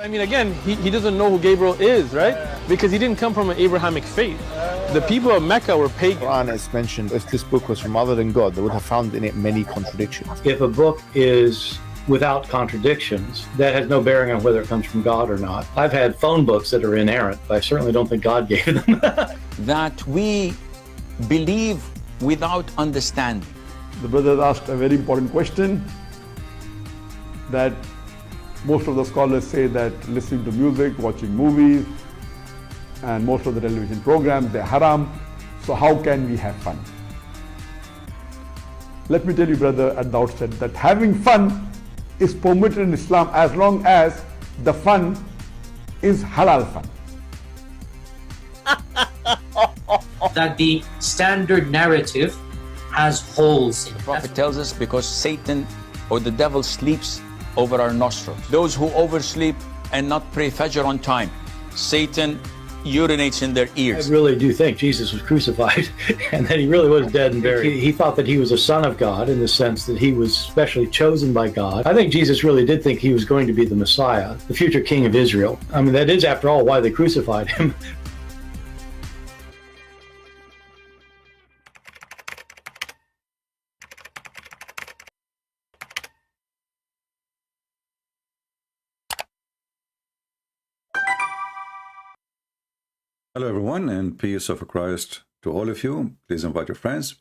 I mean, again, he doesn't know who Gabriel is, right? Because he didn't come from an Abrahamic faith. The people of Mecca were pagan. Quran is mentioned, if this book was from other than God, they would have found in it many contradictions. If a book is without contradictions, that has no bearing on whether it comes from God or not. I've had phone books that are inerrant, but I certainly don't think God gave them. That we believe without understanding. The brother asked a very important question, that most of the scholars say that listening to music, watching movies, and most of the television programs, they're haram. So how can we have fun? Let me tell you, brother, at the outset, that having fun is permitted in Islam as long as the fun is halal fun. That the standard narrative has holes in it. The Prophet tells us because Satan or the devil sleeps over our nostrils. Those who oversleep and not pray Fajr on time, Satan urinates in their ears. I really do think Jesus was crucified and that he really was dead and buried. He thought that he was a son of God in the sense that he was specially chosen by God. I think Jesus really did think he was going to be the Messiah, the future king of Israel. I mean, that is, after all, why they crucified him. Hello everyone, and peace of Christ to all of you. Please invite your friends.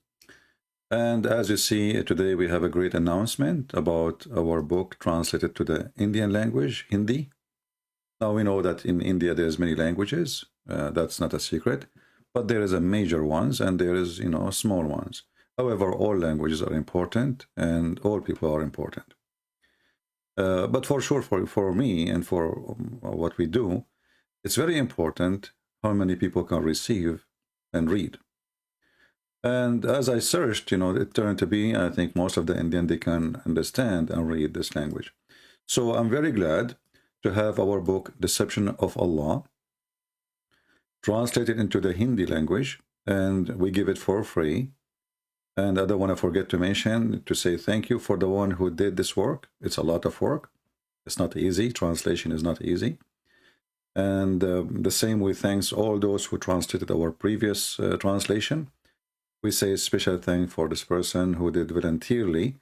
And as you see, today we have a great announcement about our book translated to the Indian language, Hindi. Now we know that in India there's many languages. That's not a secret. But there is a major ones and there is, small ones. However, all languages are important and all people are important. But for sure, for me and for what we do, it's very important how many people can receive and read. And as I searched, it turned to be, I think most of the Indian, they can understand and read this language. So I'm very glad to have our book, Deception of Allah, translated into the Hindi language, and we give it for free. And I don't want to forget to mention, to say thank you for the one who did this work. It's a lot of work. It's not easy. Translation is not easy. And the same we thanks all those who translated our previous translation. We say a special thank for this person who did voluntarily,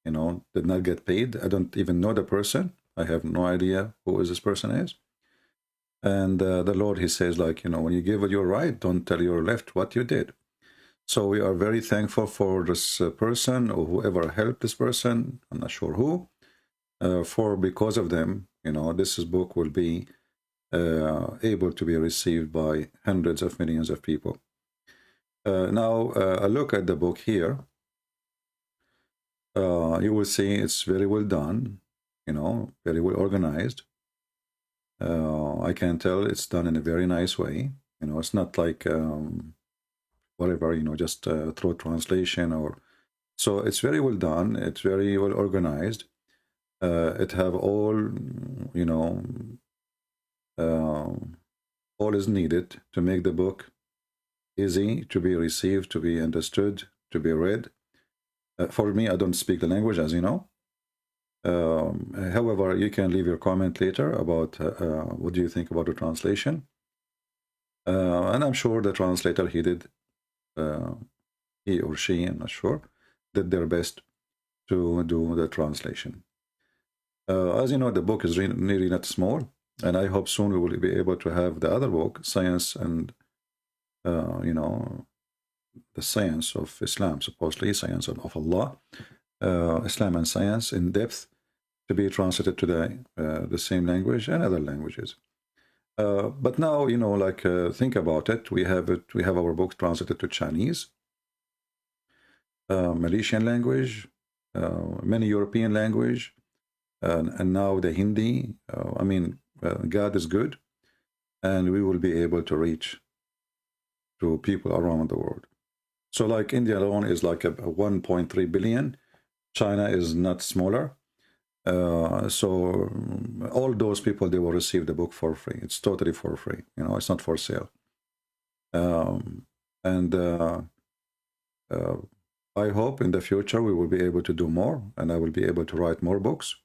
did not get paid. I don't even know the person. I have no idea who this person is. And the Lord, he says, when you give what you're right, don't tell your left what you did. So we are very thankful for this person or whoever helped this person. I'm not sure who. For because of them, this book will be able to be received by hundreds of millions of people. Now, a look at the book here. You will see it's very well done, very well organized. I can tell it's done in a very nice way. It's not like whatever, just through translation or. So it's very well done. It's very well organized. It have all, all is needed to make the book easy to be received, to be understood, to be read. For me, I don't speak the language, as you know. However, you can leave your comment later about what do you think about the translation. And I'm sure the translator, he or she, I'm not sure, did their best to do the translation. As you know, the book is really not small. And I hope soon we will be able to have the other book, Science and, the Science of Islam, supposedly, Science of Allah, Islam and Science in depth, to be translated to the same language and other languages. But now, think about it. We have our book translated to Chinese, Malaysian language, many European language, and now the Hindi. God is good, and we will be able to reach to people around the world. So like India alone is like a 1.3 billion. China is not smaller. So all those people, they will receive the book for free. It's totally for free. It's not for sale. I hope in the future we will be able to do more, and I will be able to write more books.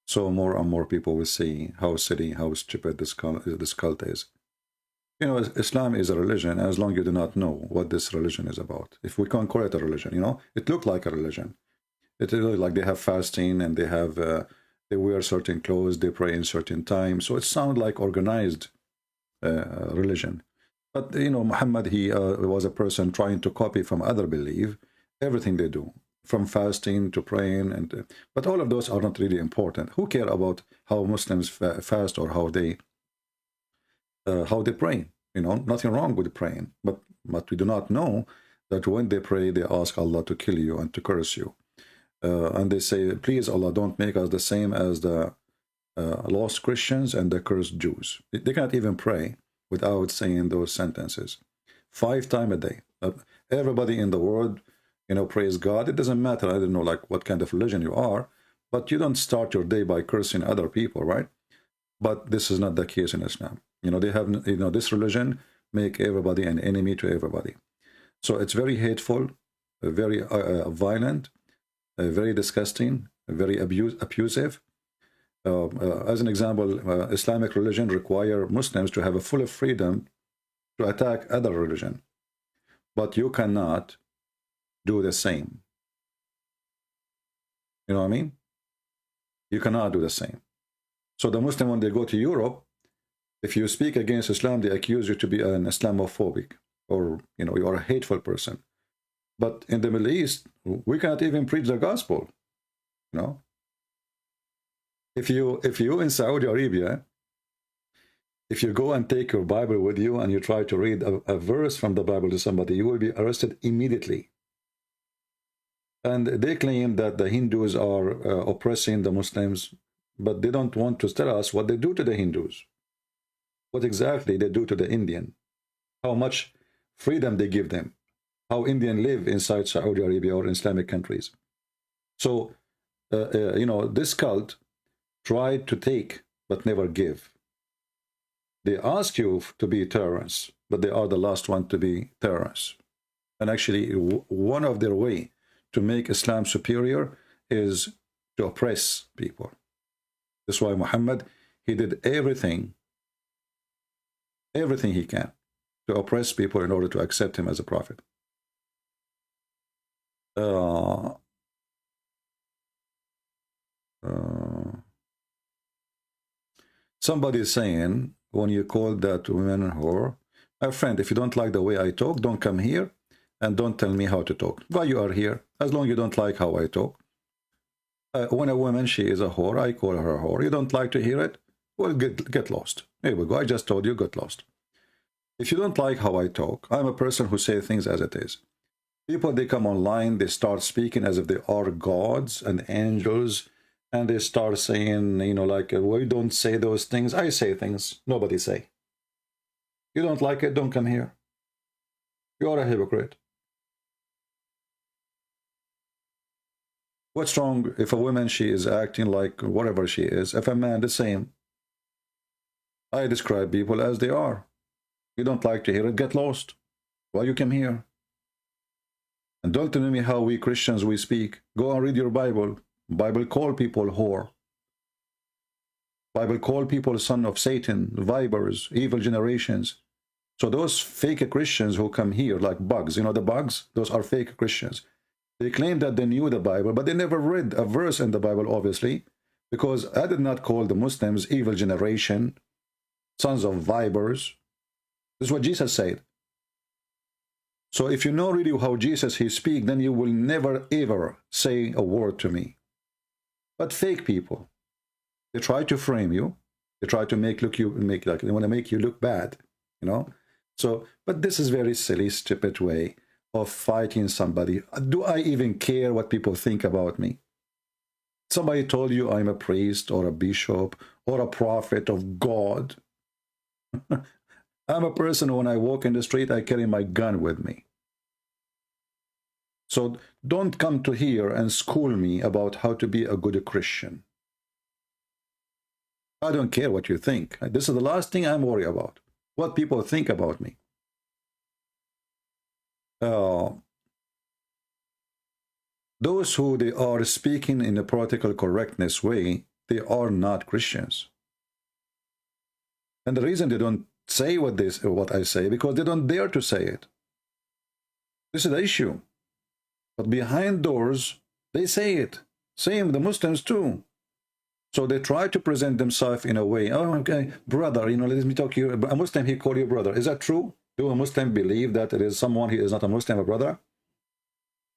so more and more people will see how silly, how stupid this cult is. You know, Islam is a religion as long as you do not know what this religion is about. If we can't call it a religion, you know, it looked like a religion. It really like they have fasting and they have they wear certain clothes, they pray in certain times. So it sounds like organized religion. But you know, Muhammad, he was a person trying to copy from other belief everything they do, from fasting to praying, and but all of those are not really important. Who care about how Muslims fast or how they pray? You know, nothing wrong with praying, but we do not know that when they pray, they ask Allah to kill you and to curse you, and they say, "Please, Allah, don't make us the same as the lost Christians and the cursed Jews." They cannot even pray without saying those sentences 5 times a day. Everybody in the world, you know, praise God. It doesn't matter, I don't know, like what kind of religion you are, but you don't start your day by cursing other people, right? But this is not the case in Islam. You know, they have, you know, this religion make everybody an enemy to everybody. So it's very hateful, very violent, very disgusting, very abusive. As an example, Islamic religion require Muslims to have a full freedom to attack other religion, but you cannot do the same. You know what I mean? You cannot do the same. So the Muslim, when they go to Europe, if you speak against Islam, they accuse you to be an Islamophobic, or you know, you are a hateful person. But in the Middle East, we cannot even preach the gospel. You know, if you in Saudi Arabia, if you go and take your Bible with you and you try to read a verse from the Bible to somebody, you will be arrested immediately. And they claim that the Hindus are oppressing the Muslims, but they don't want to tell us what they do to the Hindus, what exactly they do to the Indian, how much freedom they give them, how Indians live inside Saudi Arabia or Islamic countries. So, you know, this cult tried to take but never give. They ask you to be terrorists, but they are the last one to be terrorists. And actually, one of their way to make Islam superior is to oppress people. That's why Muhammad, he did everything he can to oppress people in order to accept him as a prophet. Somebody is saying, when you call that woman whore, my friend, if you don't like the way I talk, don't come here and don't tell me how to talk. Why you are here? As long as you don't like how I talk. When a woman, she is a whore, I call her a whore. You don't like to hear it? Well, get lost. Here we go. I just told you, get lost. If you don't like how I talk, I'm a person who says things as it is. People, they come online, they start speaking as if they are gods and angels, and they start saying, you know, like, well, you don't say those things. I say things nobody say. You don't like it, don't come here. You are a hypocrite. What's wrong if a woman, she is acting like whatever she is? If a man, the same. I describe people as they are. You don't like to hear it, get lost. Why you came here? And don't tell me how we Christians, we speak. Go and read your Bible. Bible call people whore. Bible call people son of Satan, vipers, evil generations. So those fake Christians who come here like bugs, you know the bugs? Those are fake Christians. They claim that they knew the Bible, but they never read a verse in the Bible, obviously, because I did not call the Muslims evil generation, sons of vipers. This is what Jesus said. So if you know really how Jesus he speak, then you will never ever say a word to me. But fake people, they try to frame you. They try to make like they want to make you look bad, you know. So, but this is very silly, stupid way of fighting somebody. Do I even care what people think about me? Somebody told you I'm a priest or a bishop or a prophet of God. I'm a person, when I walk in the street, I carry my gun with me. So don't come to here and school me about how to be a good Christian. I don't care what you think. This is the last thing I'm worried about. What people think about me. Those who they are speaking in a political correctness way, they are not Christians. And the reason they don't say what I say, because they don't dare to say it. This is the issue. But behind doors, they say it. Same the Muslims too. So they try to present themselves in a way, oh, okay, brother, let me talk to you. A Muslim, he call you brother. Is that true? Do a Muslim believe that it is someone who is not a Muslim a brother?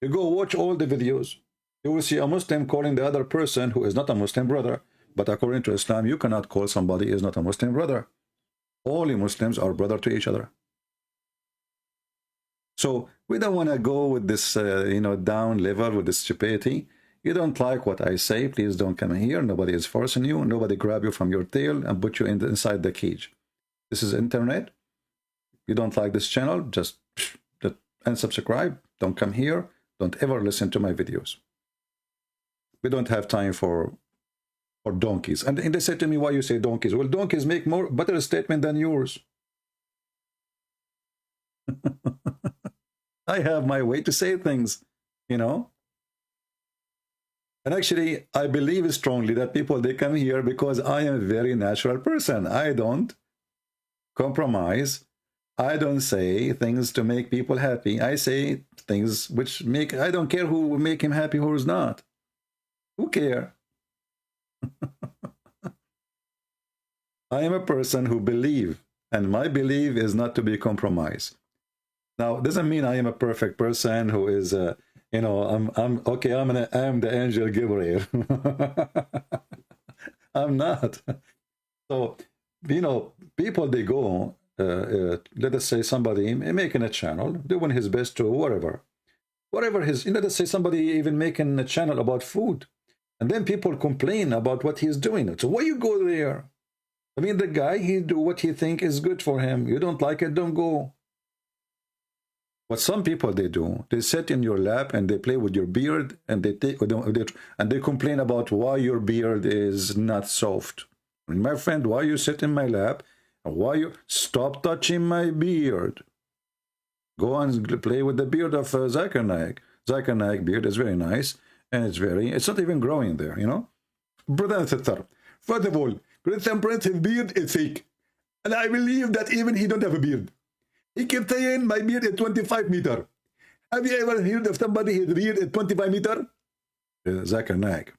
You go watch all the videos. You will see a Muslim calling the other person who is not a Muslim brother. But according to Islam, you cannot call somebody who is not a Muslim brother. All Muslims are brother to each other. So we don't want to go with this, down level with this stupidity. You don't like what I say, please don't come here. Nobody is forcing you. Nobody grab you from your tail and put you inside the cage. This is internet. You don't like this channel, just unsubscribe. Don't come here. Don't ever listen to my videos. We don't have time for donkeys. And they said to me, why you say donkeys? Well, donkeys make better statement than yours. I have my way to say things, And actually, I believe strongly that people, they come here because I am a very natural person. I don't compromise. I don't say things to make people happy. I say things which I don't care who will make him happy, who's not. Who care? I am a person who believe, and my belief is not to be compromised. Now, it doesn't mean I am a perfect person who is, I'm the angel Gabriel. I'm not. So, people, they go, let us say somebody making a channel, doing his best to whatever his, let us say somebody even making a channel about food. And then people complain about what he's doing. So why you go there? I mean, the guy, he do what he think is good for him. You don't like it, don't go. What some people they do, they sit in your lap and they play with your beard and they complain about why your beard is not soft. I mean, my friend, why you sit in my lap? Why you stop touching my beard? Go and play with the beard of Zakir Naik. Zakir Naik beard is very nice and it's not even growing there, Brother Thethar, first of all, Brother's beard is fake. And I believe that even he don't have a beard. He kept saying my beard is 25 meters. Have you ever heard of somebody his beard is 25 meters? Zakir Naik.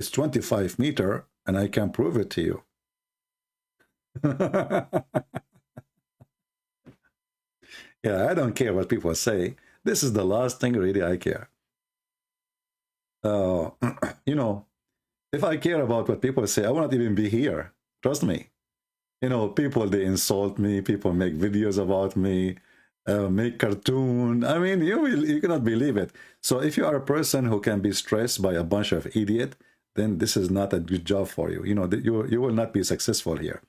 It's 25 meters and I can prove it to you. Yeah, I don't care what people say. This is the last thing really I care. If I care about what people say, I won't even be here. Trust me. People, they insult me. People make videos about me, make cartoon. I mean, you cannot believe it. So if you are a person who can be stressed by a bunch of idiot, then this is not a good job for you. You will not be successful here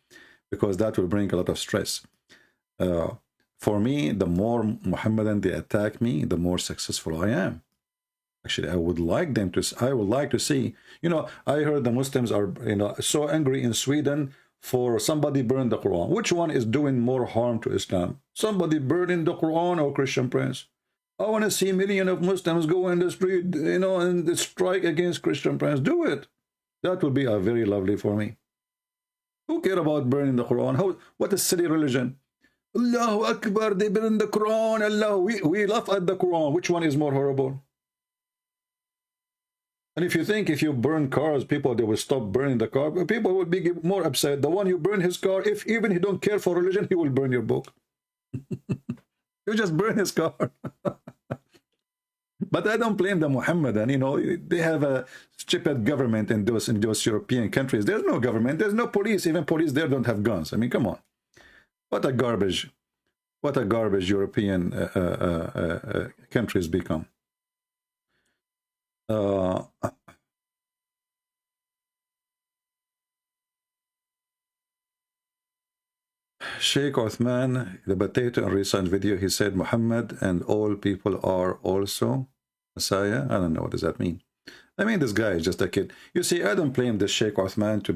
because that will bring a lot of stress. For me, the more Muhammadan they attack me, the more successful I am. Actually, I would like to see, I heard the Muslims are, so angry in Sweden for somebody burned the Quran. Which one is doing more harm to Islam? Somebody burning the Quran or Christian Prince? I want to see millions of Muslims go in the street, and strike against Christian Prince. Do it. That would be very lovely for me. Who care about burning the Quran? What a silly religion. Allahu Akbar, they burn the Quran. Allah, we laugh at the Quran. Which one is more horrible? And if you think if you burn cars, people, they will stop burning the car, people will be more upset. The one you burn his car, if even he don't care for religion, he will burn your book. You just burn his car. But I don't blame the Muhammadan. They have a stupid government in those European countries. There's no government. There's no police. Even police there don't have guns. I mean, come on. What a garbage European countries become. Sheikh Uthman, the potato in recent video, he said Muhammad and all people are also Messiah. I don't know, what does that mean? I mean, this guy is just a kid. You see, I don't blame the Sheikh Uthman to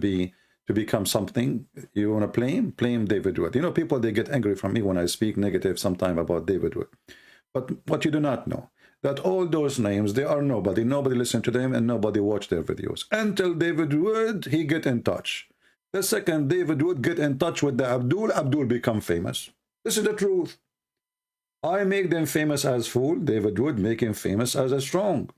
become something. You want to blame David Wood. People, they get angry from me when I speak negative sometime about David Wood. But what you do not know, that all those names, they are nobody. Nobody listened to them and nobody watched their videos. Until David Wood, he get in touch. The second David Wood get in touch with the Abdul, Abdul become famous. This is the truth. I make them famous as fool. David Wood make him famous as a strong.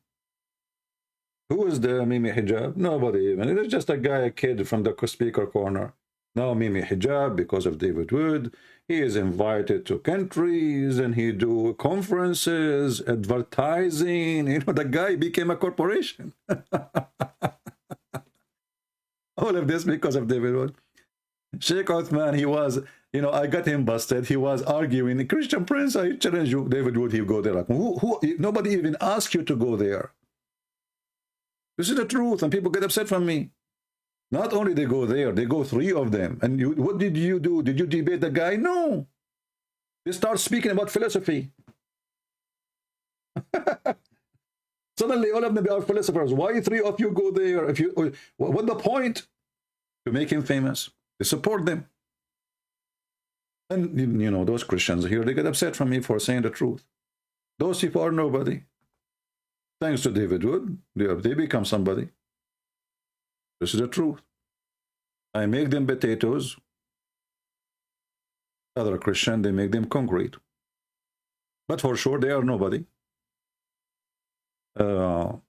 Who is the Mimi Hijab? Nobody even. It is just a guy, a kid from the speaker corner. Now Mimi Hijab, because of David Wood, he is invited to countries and he do conferences, advertising. You know, the guy became a corporation. All of this because of David Wood. Sheikh Othman, he was, you know, I got him busted. He was arguing, Christian Prince, I challenge you. David Wood, he'll go there. Like, nobody even asked you to go there. This is the truth, and people get upset from me. Not only they go there, they go 3 of them. And you, what did you do? Did you debate the guy? No. They start speaking about philosophy. Suddenly, all of them are philosophers. Why 3 of you go there? If you, what the point? To make him famous. They support them. And, you know, those Christians here, they get upset from me for saying the truth. Those people are nobody. Thanks to David Wood, they become somebody. This is the truth. I make them potatoes. Other Christian, they make them concrete. But for sure, they are nobody. You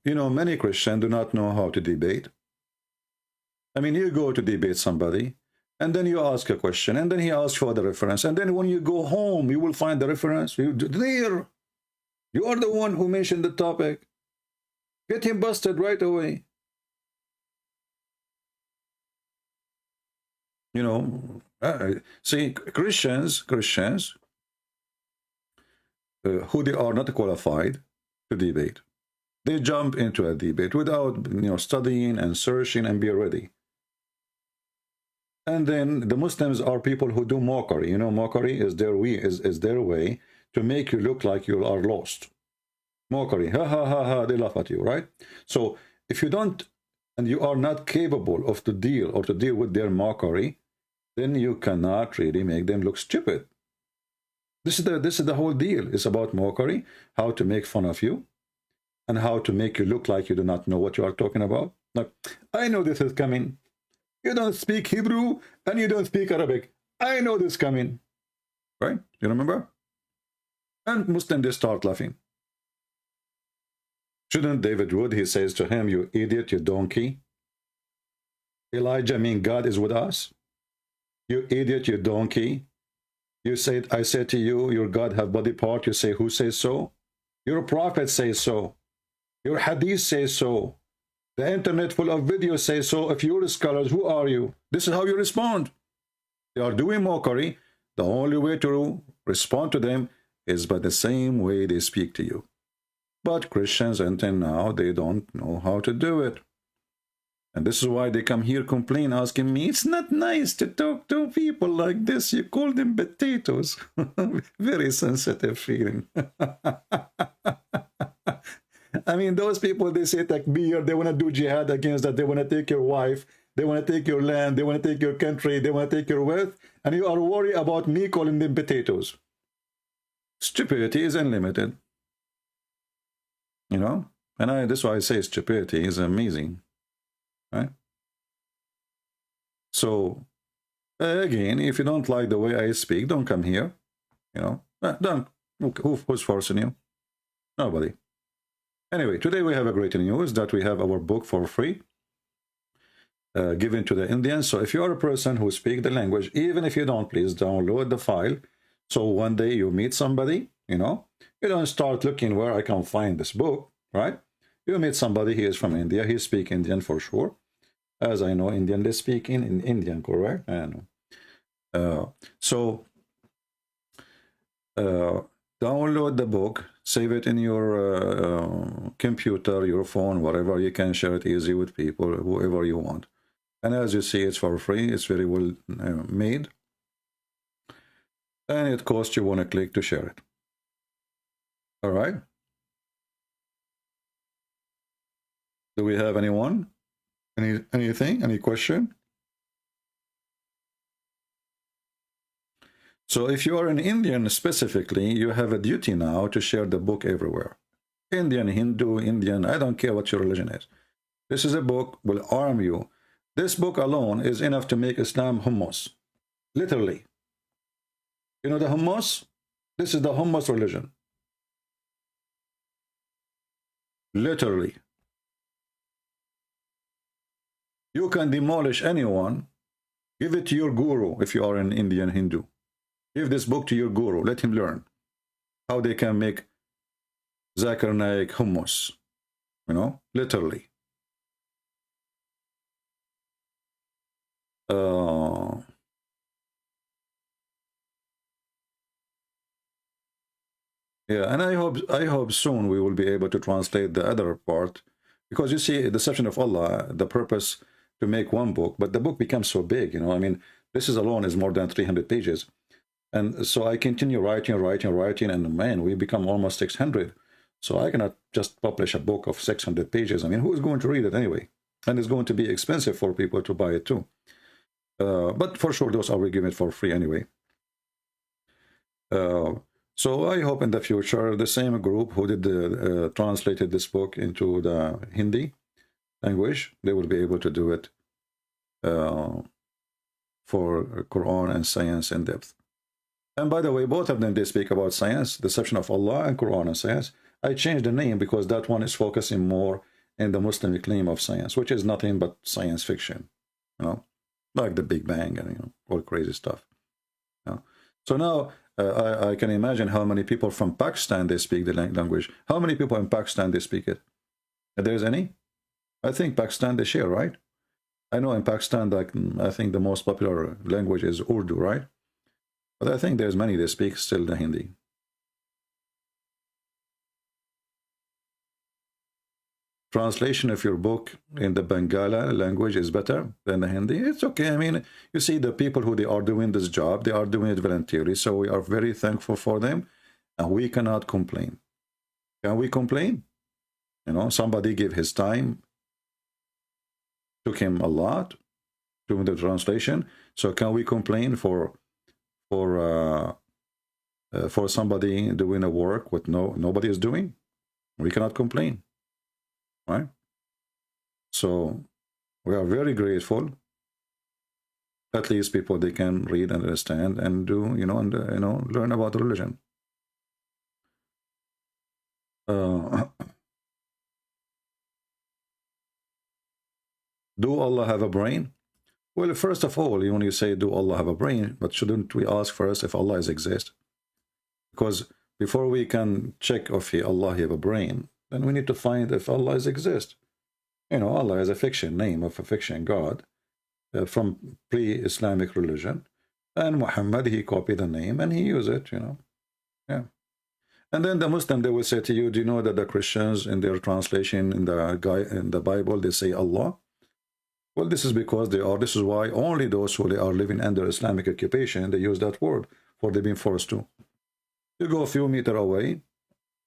know, many Christians do not know how to debate. I mean, you go to debate somebody, and then you ask a question, and then he asks for the reference, and then when you go home, you will find the reference. There, you are the one who mentioned the topic. Get him busted right away. You know, see, Christians, who they are not qualified to debate, they jump into a debate without, you know, studying and searching and be ready. And then the Muslims are people who do mockery. You know, mockery is their way, is their way to make you look like you are lost. Mockery, ha ha ha ha, they laugh at you, right? So if you don't, and you are not capable of to deal with their mockery, then you cannot really make them look stupid. This is the whole deal. It's about mockery, how to make fun of you, and how to make you look like you do not know what you are talking about. Like, I know this is coming. You don't speak Hebrew and you don't speak Arabic. I know this coming. Right? You remember? And Muslims, they start laughing. Shouldn't David Wood, he says to him, you idiot, you donkey. Elijah mean God is with us. You idiot, you donkey. You said, I said to you, your God have body part. You say, who says so? Your prophet says so. Your hadith says so. The internet full of videos say so. If you're scholars, who are you? This is how you respond. They are doing mockery. The only way to respond to them is by the same way they speak to you. But Christians, until now, they don't know how to do it. And this is why they come here complain, asking me, it's not nice to talk to people like this. You call them potatoes. Very sensitive feeling. I mean, those people, they say takbir, they want to do jihad against that. They want to take your wife. They want to take your land. They want to take your country. They want to take your wealth. And you are worried about me calling them potatoes. Stupidity is unlimited. You know? And that's why I say stupidity is amazing. Right? So, again, if you don't like the way I speak, don't come here. You know? Don't. Who's forcing you? Nobody. Anyway, today we have a great news that we have our book for free given to the Indians. So if you are a person who speaks the language, even if you don't, please download the file. So one day you meet somebody, you know, you don't start looking where I can find this book, right? You meet somebody, he is from India, he speaks Indian for sure. As I know, Indian, they speak in Indian, correct? I know. Download the book, save it in your computer, your phone, whatever. You can share it easy with people, whoever you want. And as you see, it's for free. It's very well made. And it costs you one click to share it. All right. Do we have anyone? Anything? Any question? So if you are an Indian specifically, you have a duty now to share the book everywhere. Indian, Hindu, Indian, I don't care what your religion is. This is a book, will arm you. This book alone is enough to make Islam hummus. Literally. You know the hummus? This is the hummus religion. Literally. You can demolish anyone. Give it to your guru if you are an Indian Hindu. Give this book to your guru. Let him learn how they can make Zakir Naik hummus. You know, literally. Yeah, and I hope soon we will be able to translate the other part, because you see, deception of Allah, the purpose to make one book, but the book becomes so big, you know. I mean, this is alone is more than 300 pages. And so I continue writing, and man, we become almost 600. So I cannot just publish a book of 600 pages. I mean, who is going to read it anyway? And it's going to be expensive for people to buy it too. But for sure, those are we giving it for free anyway. So I hope in the future, the same group who did translated this book into the Hindi language, they will be able to do it for Quran and science in depth. And by the way, both of them, they speak about science, deception of Allah, and Quran and science. I changed the name because that one is focusing more in the Muslim claim of science, which is nothing but science fiction, you know, like the Big Bang and, you know, all crazy stuff. You know? So now I can imagine how many people from Pakistan, they speak the language. How many people in Pakistan, they speak it? If there's any? I think Pakistan, they share, right? I know in Pakistan, like, I think the most popular language is Urdu, right? But I think there's many that speak still the Hindi. Translation of your book in the Bangala language is better than the Hindi. It's okay. I mean, you see, the people who they are doing this job, they are doing it voluntarily. So we are very thankful for them, and we cannot complain. Can we complain? You know, somebody gave his time, took him a lot doing the translation. So can we complain for somebody doing a work what nobody is doing? We cannot complain, right? So we are very grateful. At least people, they can read and understand and do, you know, and learn about religion. Do Allah have a brain? Well, first of all, when you say, do Allah have a brain, but shouldn't we ask first if Allah exists? Because before we can check if Allah have a brain, then we need to find if Allah exists. You know, Allah is a fiction, name of a fiction God from pre-Islamic religion. And Muhammad, he copied the name and he used it, you know. Yeah. And then the Muslim, they will say to you, do you know that the Christians in their translation in the Bible, they say Allah? Well, this is because this is why only those who are living under Islamic occupation, they use that word, for they've been forced to. You go a few meters away,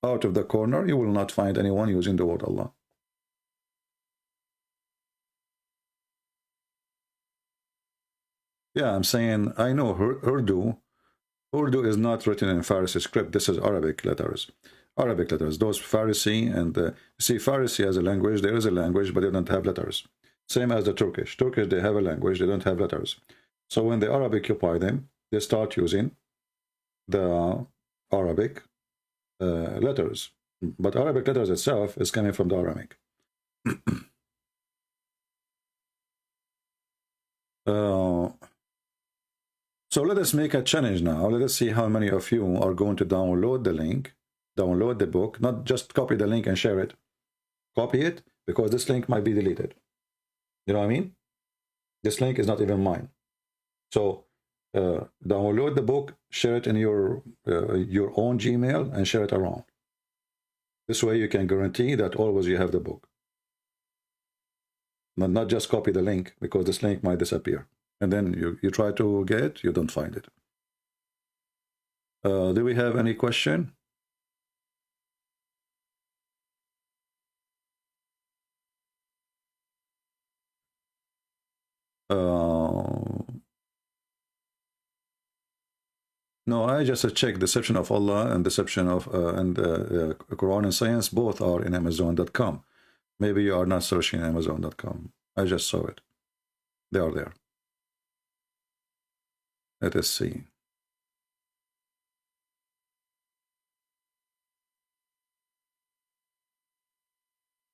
out of the corner, you will not find anyone using the word Allah. Yeah, I'm saying, I know Urdu is not written in Farsi script. This is Arabic letters. Arabic letters. Those Farsi and see, Farsi as a language, there is a language, but they don't have letters. Same as the Turkish. Turkish, they have a language, they don't have letters. So when the Arab occupy them, they start using the Arabic letters. But Arabic letters itself is coming from the Aramaic. So let us make a challenge now. Let us see how many of you are going to download the link, download the book, not just copy the link and share it. Copy it, because this link might be deleted. You know what I mean? This link is not even mine. So download the book, share it in your own Gmail, and share it around. This way you can guarantee that always you have the book. Not just copy the link, because this link might disappear. And then you try to get it, you don't find it. Do we have any question? No, I just checked deception of Allah and deception of Quran and science. Both are in Amazon.com. Maybe you are not searching Amazon.com. I just saw it. They are there. Let us see.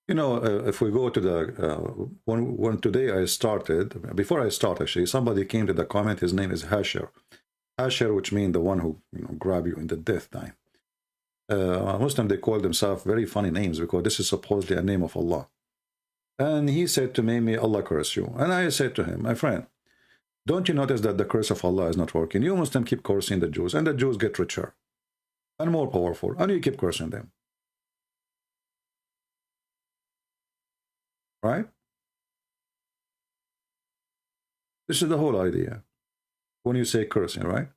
You know, if we go to the one today I started, before I start actually, somebody came to the comment, his name is Hasher. Hasher, which means the one who grab you in the death time. Muslim, they call themselves very funny names because this is supposedly a name of Allah. And he said to me, may Allah curse you. And I said to him, my friend, don't you notice that the curse of Allah is not working? You Muslim keep cursing the Jews, and the Jews get richer and more powerful, and you keep cursing them. Right? This is the whole idea when you say cursing, right?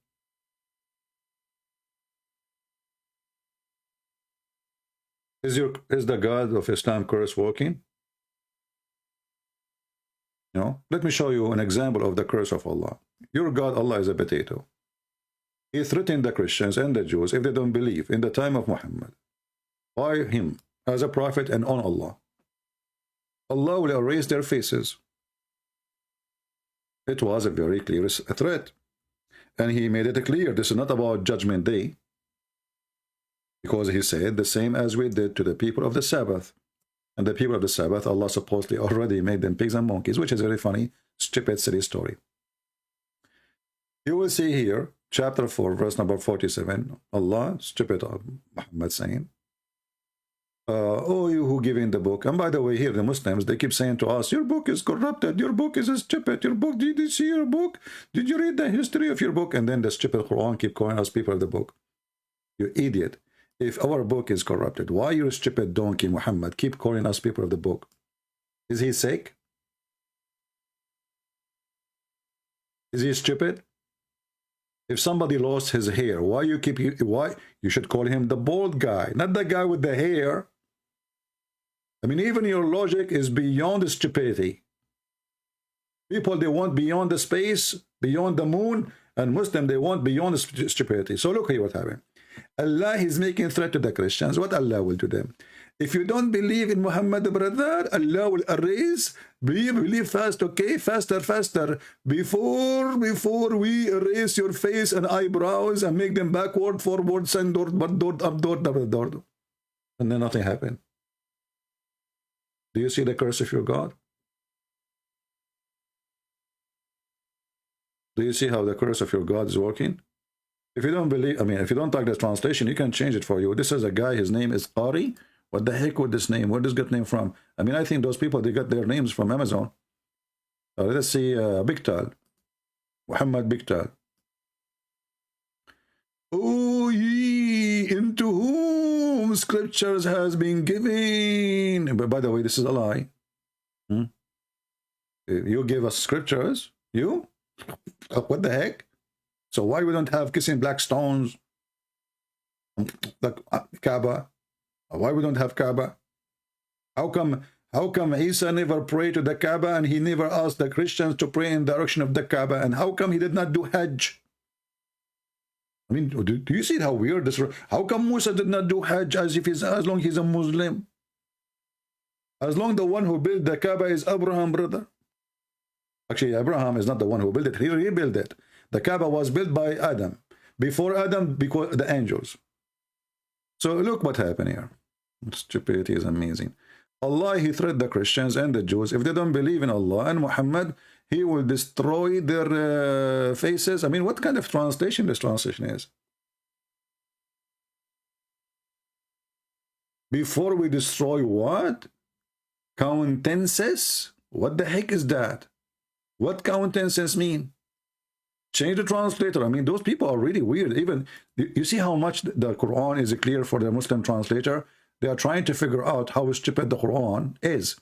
Is the God of Islam curse working? No. Let me show you an example of the curse of Allah. Your God, Allah, is a potato. He threatened the Christians and the Jews if they don't believe in the time of Muhammad by him as a prophet and on Allah. Allah will erase their faces. It was a very clear threat. And he made it clear this is not about Judgment Day. Because he said the same as we did to the people of the Sabbath. And the people of the Sabbath, Allah supposedly already made them pigs and monkeys, which is a very funny, stupid, silly story. You will see here, chapter 4, verse number 47, Allah, stupid Muhammad saying, oh, you who give in the book. And by the way, here the Muslims, they keep saying to us, your book is corrupted, your book is stupid, your book, did you see your book? Did you read the history of your book? And then the stupid Quran keep calling us people of the book. You idiot. If our book is corrupted, why you stupid donkey Muhammad keep calling us people of the book? Is he sick? Is he stupid? If somebody lost his hair, why you should call him the bald guy, not the guy with the hair? I mean, even your logic is beyond stupidity. People, they want beyond the space, beyond the moon, and Muslim, they want beyond stupidity. So look here what happened. Allah is making threat to the Christians. What Allah will do them? If you don't believe in Muhammad, brother, Allah will erase. Believe fast, okay? Faster, faster. Before we erase your face and eyebrows and make them backward, forward, sendward, upward. And then nothing happened. Do you see the curse of your God? Do you see how the curse of your God is working? If you don't believe, I mean, if you don't like the translation, you can change it for you. This is a guy, his name is Qadhi. What the heck with this name? Where does get name from? I mean, I think those people, they got their names from Amazon. Let's see, Bigtal. Muhammad Bigtal. Oh, ye into whom scriptures has been given. But by the way, this is a lie. You give us scriptures? You? What the heck? So why we don't have kissing black stones? The Kaaba. Why we don't have Kaaba? How come Isa never prayed to the Kaaba and he never asked the Christians to pray in the direction of the Kaaba? And how come he did not do Hajj? I mean, do you see how weird this is? How come Musa did not do Hajj as long he's a Muslim? As long the one who built the Kaaba is Abraham, brother. Actually, Abraham is not the one who built it. He rebuilt it. The Kaaba was built by Adam. Before Adam, because the angels. So look what happened here. Stupidity is amazing. Allah, he threatened the Christians and the Jews. If they don't believe in Allah and Muhammad, he will destroy their faces. I mean, what kind of translation this translation is? Before we destroy what? Countenances? What the heck is that? What countenances mean? Change the translator. I mean, those people are really weird. Even, you see how much the Quran is clear for the Muslim translator? They are trying to figure out how stupid the Quran is.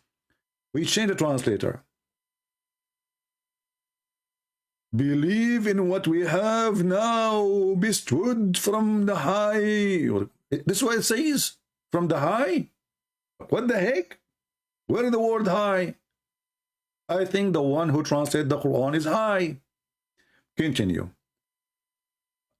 We change the translator. Believe in what we have now bestowed from the high. This is what it says. From the high? What the heck? Where is the word high? I think the one who translated the Quran is high. Continue.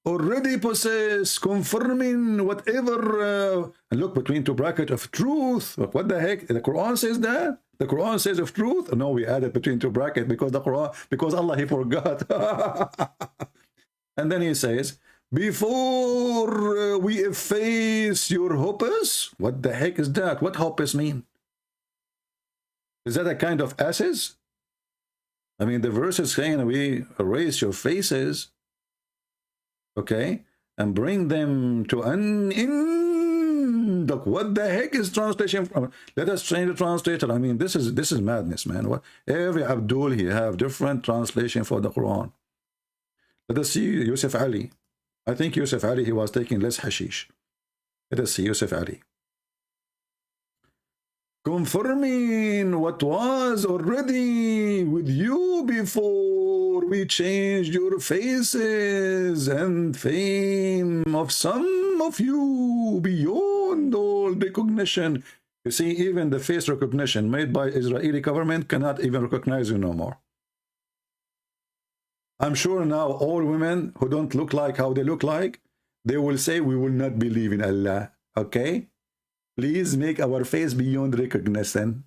already possess, confirming whatever, and look between two brackets of truth. What the heck? The Quran says that? The Quran says of truth? No, we added between two brackets because the Quran, because Allah, he forgot. And then he says, before we efface your hopes. What the heck is that? What hopes mean? Is that a kind of asses? I mean, the verse is saying we erase your faces, okay, and bring them to an end. What the heck is translation from? Let us change the translator. I mean, this is madness, man. What every Abdul, he have different translation for the Quran. Let us see Yusuf Ali. I think Yusuf Ali, he was taking less hashish. Let us see Yusuf Ali. Confirming what was already with you before we changed your faces and fame of some of you beyond all recognition. You see, even the face recognition made by Israeli government cannot even recognize you no more. I'm sure now all women who don't look like how they look like, they will say, we will not believe in Allah. Okay? Please make our face beyond recognition.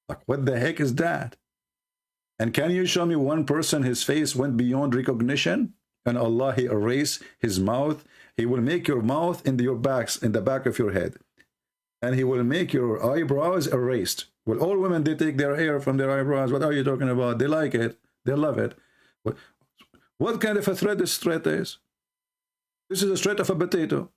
Like, what the heck is that? And can you show me one person his face went beyond recognition? And Allah, he erased his mouth. He will make your mouth in your backs, in the back of your head. And he will make your eyebrows erased. Well, all women, they take their hair from their eyebrows. What are you talking about? They like it. They love it. What kind of a thread this thread is? This is a thread of a potato.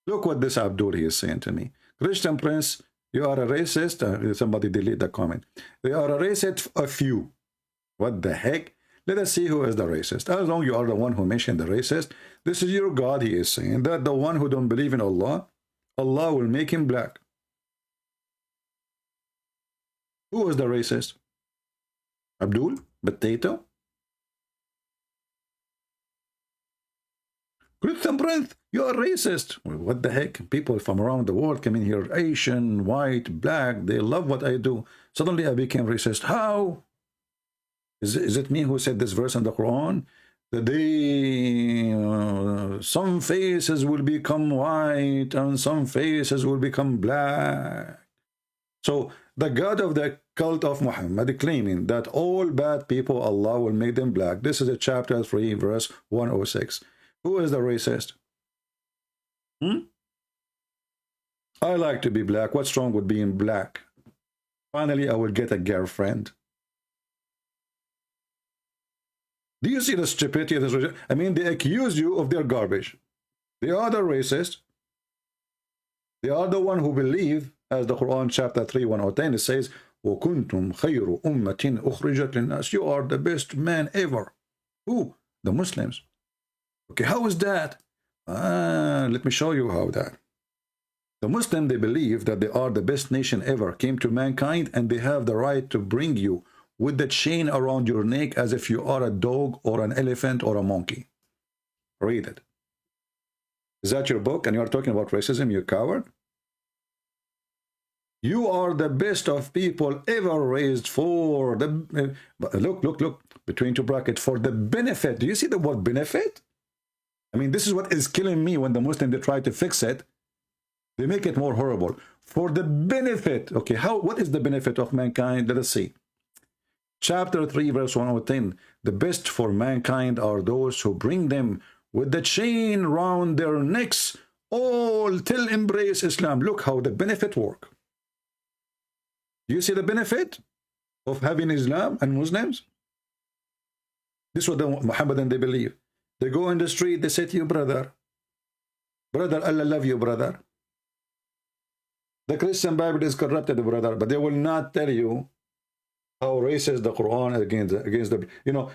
Look what this Abdul is saying to me. Christian Prince, you are a racist. Somebody delete the comment. You are a racist of you. What the heck? Let us see who is the racist. As long as you are the one who mentioned the racist, this is your God, he is saying. That the one who don't believe in Allah, Allah will make him black. Who is the racist? Abdul? Potato? Christian Prince, you are racist. What the heck? People from around the world come in here, Asian, white, black, they love what I do. Suddenly I became racist. How? Is it me who said this verse in the Quran? That some faces will become white and some faces will become black. So the God of the cult of Muhammad claiming that all bad people, Allah will make them black. This is a chapter 3, verse 106. Who is the racist? I like to be black. What's wrong with being black? Finally, I will get a girlfriend. Do you see the stupidity of this? I mean, they accuse you of their garbage. They are the racist. They are the one who believe, as the Quran chapter 3, 110, it says, وَكُنْتُمْ خَيْرُ أُمَّةٍ أُخْرِجَتْ لِلنَّاسِ. You are the best man ever. Who? The Muslims. Okay, how is that? Let me show you how that. The Muslim, they believe that they are the best nation ever, came to mankind, and they have the right to bring you with the chain around your neck as if you are a dog or an elephant or a monkey. Read it. Is that your book? And you are talking about racism, you coward? You are the best of people ever raised for the... look, between two brackets, for the benefit. Do you see the word benefit? I mean, this is what is killing me when the Muslims, they try to fix it. They make it more horrible. For the benefit. Okay, what is the benefit of mankind? Let us see. Chapter 3, verse 110. The best for mankind are those who bring them with the chain round their necks, all till embrace Islam. Look how the benefit work. Do you see the benefit of having Islam and Muslims? This is what the Muhammadan, they believe. They go in the street, they say to you, brother, Allah love you, brother. The Christian Bible is corrupted, brother, but they will not tell you how racist the Quran against the, you know,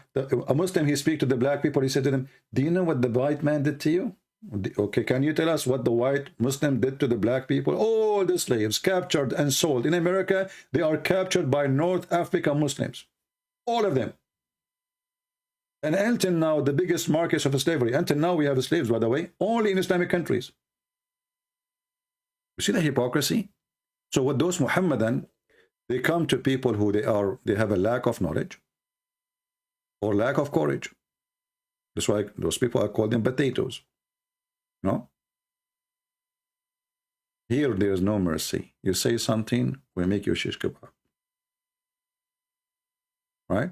a Muslim, he speak to the black people, he said to them, do you know what the white man did to you? Okay, can you tell us what the white Muslim did to the black people? All the slaves captured and sold. In America, they are captured by North African Muslims. All of them. And until now, the biggest markets of slavery, until now we have slaves, by the way, only in Islamic countries. You see the hypocrisy? So what those Muhammadan, they come to people who they have a lack of knowledge. or lack of courage. That's why those people are called them potatoes. No? Here there is no mercy. You say something, we make you shish kebab. Right?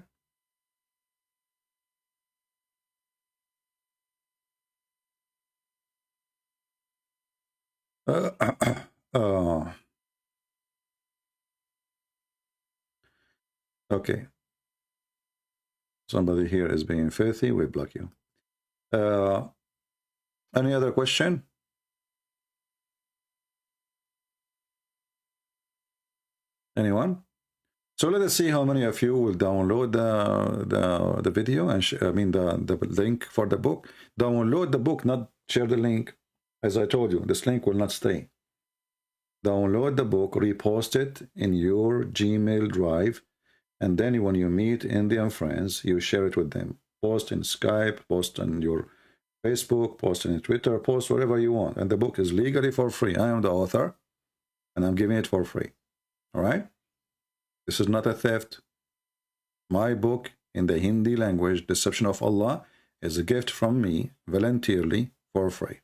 Okay. Somebody here is being filthy, we block you. Any other question? Anyone? So let us see how many of you will download the video and the link for the book. Download the book, not share the link. As I told you, this link will not stay. Download the book, repost it in your Gmail drive, and then when you meet Indian friends, you share it with them. Post in Skype, post on your Facebook, post on Twitter, post wherever you want. And the book is legally for free. I am the author, and I'm giving it for free. All right? This is not a theft. My book in the Hindi language, Deception of Allah, is a gift from me, voluntarily, for free.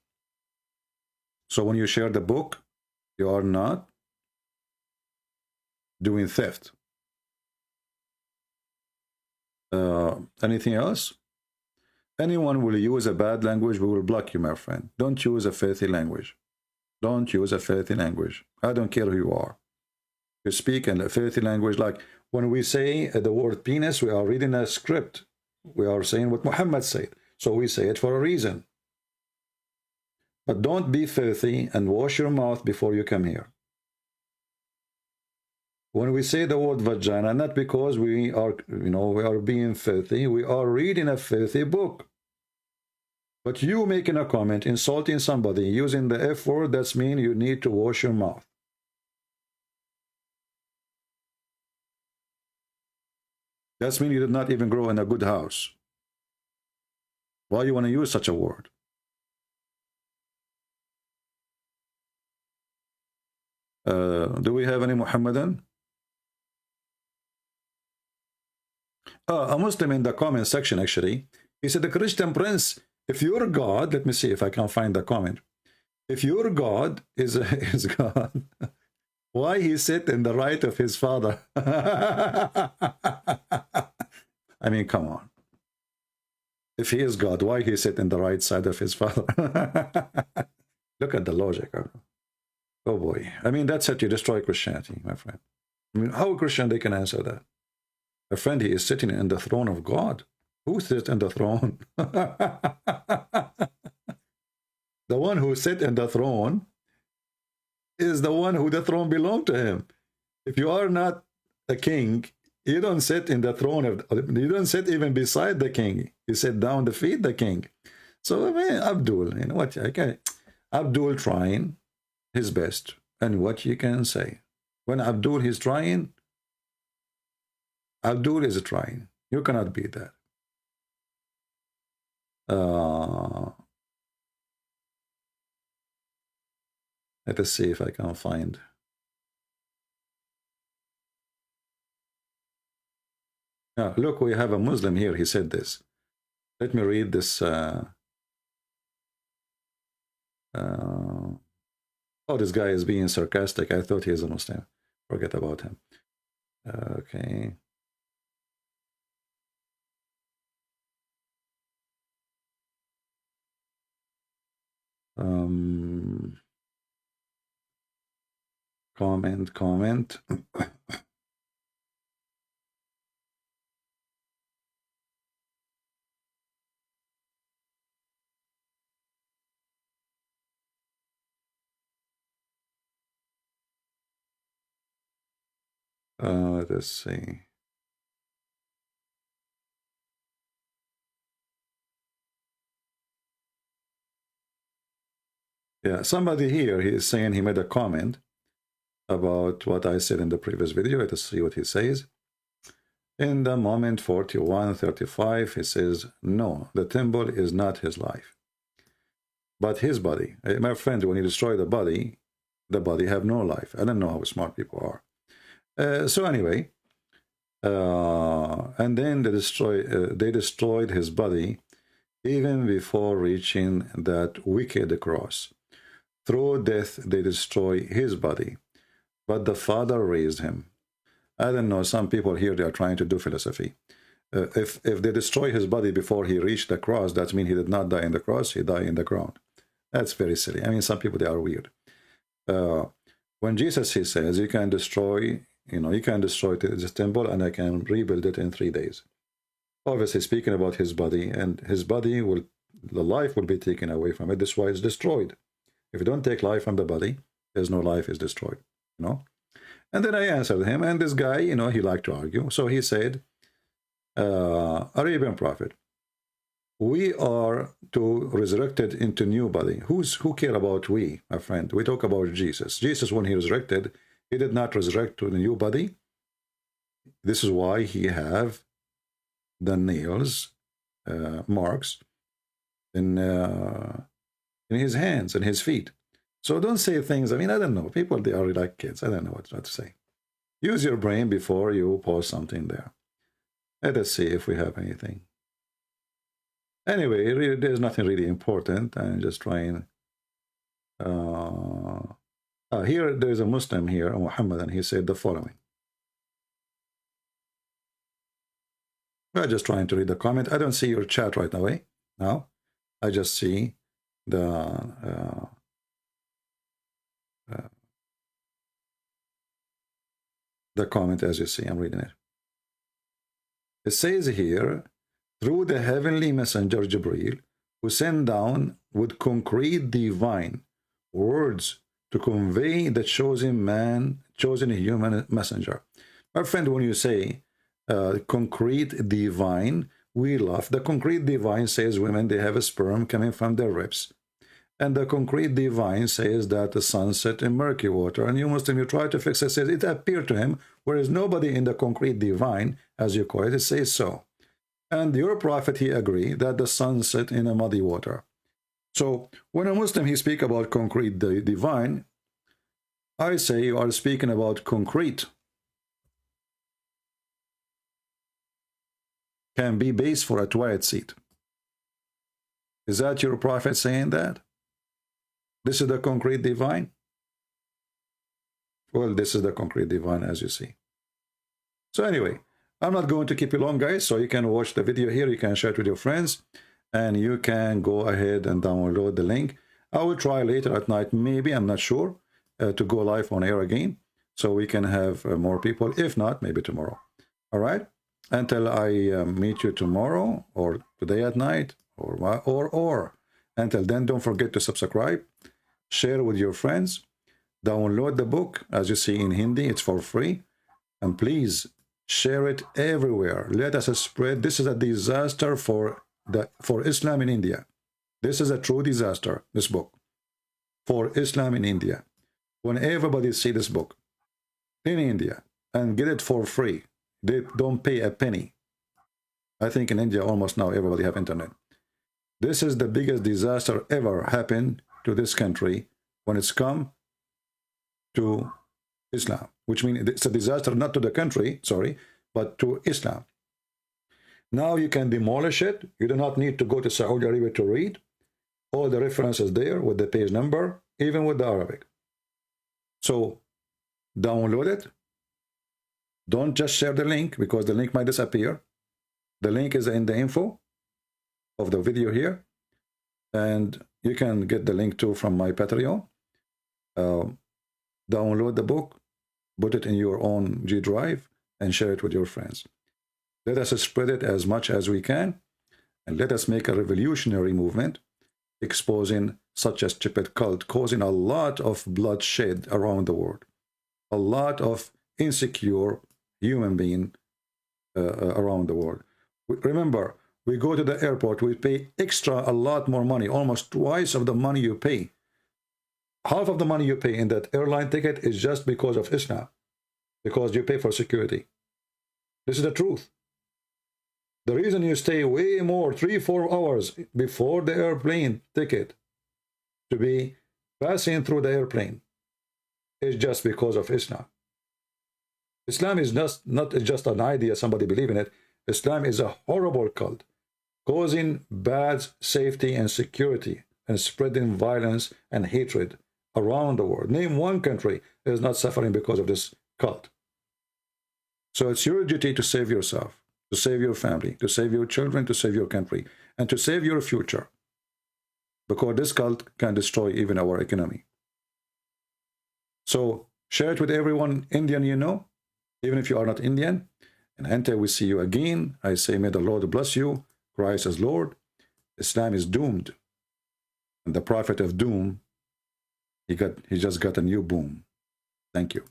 So when you share the book, you are not doing theft. Anything else? Anyone will use a bad language, we will block you, my friend. Don't use a filthy language. Don't use a filthy language. I don't care who you are. You speak in a filthy language, like when we say the word penis, we are reading a script. We are saying what Muhammad said. So we say it for a reason. But don't be filthy and wash your mouth before you come here. When we say the word vagina, not because we are, we are being filthy, we are reading a filthy book. But you making a comment, insulting somebody, using the F word, that's mean you need to wash your mouth. That's mean you did not even grow in a good house. Why you want to use such a word? Do we have any Muhammadan? A Muslim in the comment section, actually, he said, the Christian prince, if your God, let me see if I can find the comment. If your God is God, why he sit in the right of his father? I mean, come on. If he is God, why he sit in the right side of his father? Look at the logic. Oh boy. I mean, that's how you destroy Christianity, my friend. I mean, how a Christian they can answer that? My friend, he is sitting in the throne of God. Who sits in the throne? The one who sits in the throne is the one who the throne belongs to him. If you are not a king, you don't sit in the throne you don't sit even beside the king. You sit down to feed the king. So I mean, Abdul, you know what? Okay, Abdul trying his best, and what you can say when Abdul is trying, Abdul is trying. You cannot beat that. Let us see if I can find. Look, we have a Muslim here. He said this. Let me read this. Oh, this guy is being sarcastic. I thought he is a Muslim. Forget about him. Okay. Comment. Let's see. Yeah, somebody here, he is saying he made a comment about what I said in the previous video. Let us see what he says. In the moment 41:35, he says, no, the temple is not his life, but his body. My friend, when you destroy the body have no life. I don't know how smart people are. So anyway, And then they destroyed his body even before reaching that wicked cross. Through death, they destroy his body, but the Father raised him. I don't know, some people here, they are trying to do philosophy. If they destroy his body before he reached the cross, that means he did not die in the cross, he died in the ground. That's very silly. I mean, some people, they are weird. When Jesus, he says, you can destroy, you can destroy this temple and I can rebuild it in 3 days. Obviously speaking about his body, and his body will, the life will be taken away from it. That's why it's destroyed. If you don't take life from the body, there's no life, is destroyed, And then I answered him, and this guy, he liked to argue. So he said, Arabian prophet, we are to resurrected into new body. Who care about we, my friend? We talk about Jesus. Jesus, when he resurrected, he did not resurrect to the new body. This is why he have the nails, marks in his hands and his feet. So don't say things. I mean, I don't know. People, they are like kids. I don't know what to say. Use your brain before you post something there. Let us see if we have anything. Anyway, really, there's nothing really important. I'm just trying. Here, there's a Muslim here, Muhammad, and he said the following. We're just trying to read the comment. I don't see your chat right away. Now, I just see the comment as you see. I'm reading it. It says here, through the heavenly messenger Jibreel, who sent down with concrete divine words to convey the chosen human messenger. My friend, when you say concrete divine, we laugh. The concrete divine says women, they have a sperm coming from their ribs. And the concrete divine says that the sun set in murky water. And you Muslim, you try to fix it, says it appeared to him, whereas nobody in the concrete divine, as you call it says so. And your prophet, he agreed that the sun set in a muddy water. So when a Muslim, he speak about concrete divine, I say you are speaking about concrete. Can be base for a toilet seat. Is that your prophet saying that? This is the concrete divine? Well, this is the concrete divine, as you see. So anyway, I'm not going to keep you long, guys, so you can watch the video here, you can share it with your friends, and you can go ahead and download the link. I will try later at night, maybe, I'm not sure, to go live on air again, so we can have more people. If not, maybe tomorrow. All right? Until I meet you tomorrow, or today at night, or until then, don't forget to subscribe, share with your friends, download the book, as you see in Hindi, it's for free, and please share it everywhere. Let us spread. This is a disaster for Islam in India. This is a true disaster, this book, for Islam in India. When everybody see this book in India and get it for free, they don't pay a penny. I think in India, almost now, everybody have internet. This is the biggest disaster ever happened to this country when it's come to Islam, which means it's a disaster not to the country, sorry, but to Islam. Now you can demolish it. You do not need to go to Saudi Arabia to read. All the references there with the page number, even with the Arabic. So download it. Don't just share the link, because the link might disappear. The link is in the info of the video here, and you can get the link too from my Patreon. Download the book, put it in your own G drive, and share it with your friends. Let us spread it as much as we can, and let us make a revolutionary movement, exposing such a stupid cult, causing a lot of bloodshed around the world, a lot of insecure human being around the world. Remember, we go to the airport, we pay extra, a lot more money, almost twice of the money you pay. Half of the money you pay in that airline ticket is just because of Islam, because you pay for security. This is the truth. The reason you stay way more, 3-4 hours before the airplane ticket to be passing through the airplane is just because of Islam. Islam is not just an idea, somebody believe in it. Islam is a horrible cult, causing bad safety and security and spreading violence and hatred around the world. Name one country that is not suffering because of this cult. So it's your duty to save yourself, to save your family, to save your children, to save your country, and to save your future. Because this cult can destroy even our economy. So share it with everyone Indian you know, even if you are not Indian. And until we see you again, I say, may the Lord bless you. Christ as Lord. Islam is doomed. And the prophet of doom, he just got a new boom. Thank you.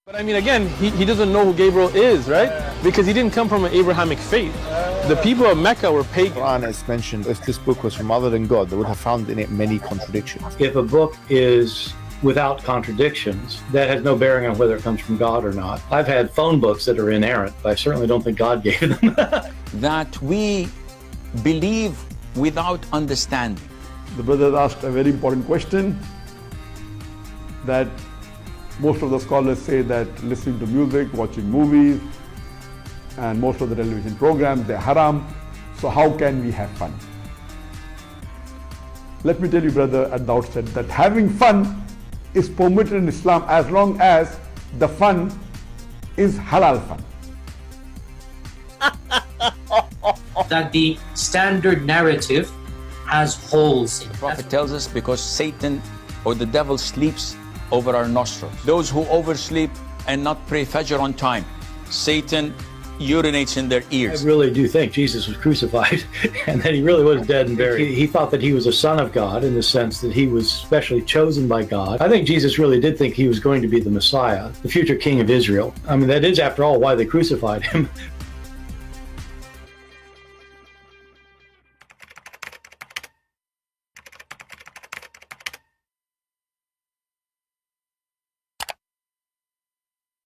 But I mean, again, he doesn't know who Gabriel is, right? Because he didn't come from an Abrahamic faith. The people of Mecca were pagan. The Quran is mentioned, if this book was from other than God, they would have found in it many contradictions. If a book is without contradictions, that has no bearing on whether it comes from God or not. I've had phone books that are inerrant, but I certainly don't think God gave them. That we believe without understanding. The brother asked a very important question, that most of the scholars say that listening to music, watching movies, and most of the television programs, they're haram. So how can we have fun? Let me tell you, brother, at the outset, that having fun is permitted in Islam as long as the fun is halal fun. That the standard narrative has holes in it. The Prophet tells us because Satan or the devil sleeps over our nostrils. Those who oversleep and not pray Fajr on time, Satan urinates in their ears. I really do think Jesus was crucified and that he really was dead and buried. He thought that he was a son of God in the sense that he was specially chosen by God. I think Jesus really did think he was going to be the Messiah, the future king of Israel. I mean, that is, after all, why they crucified him,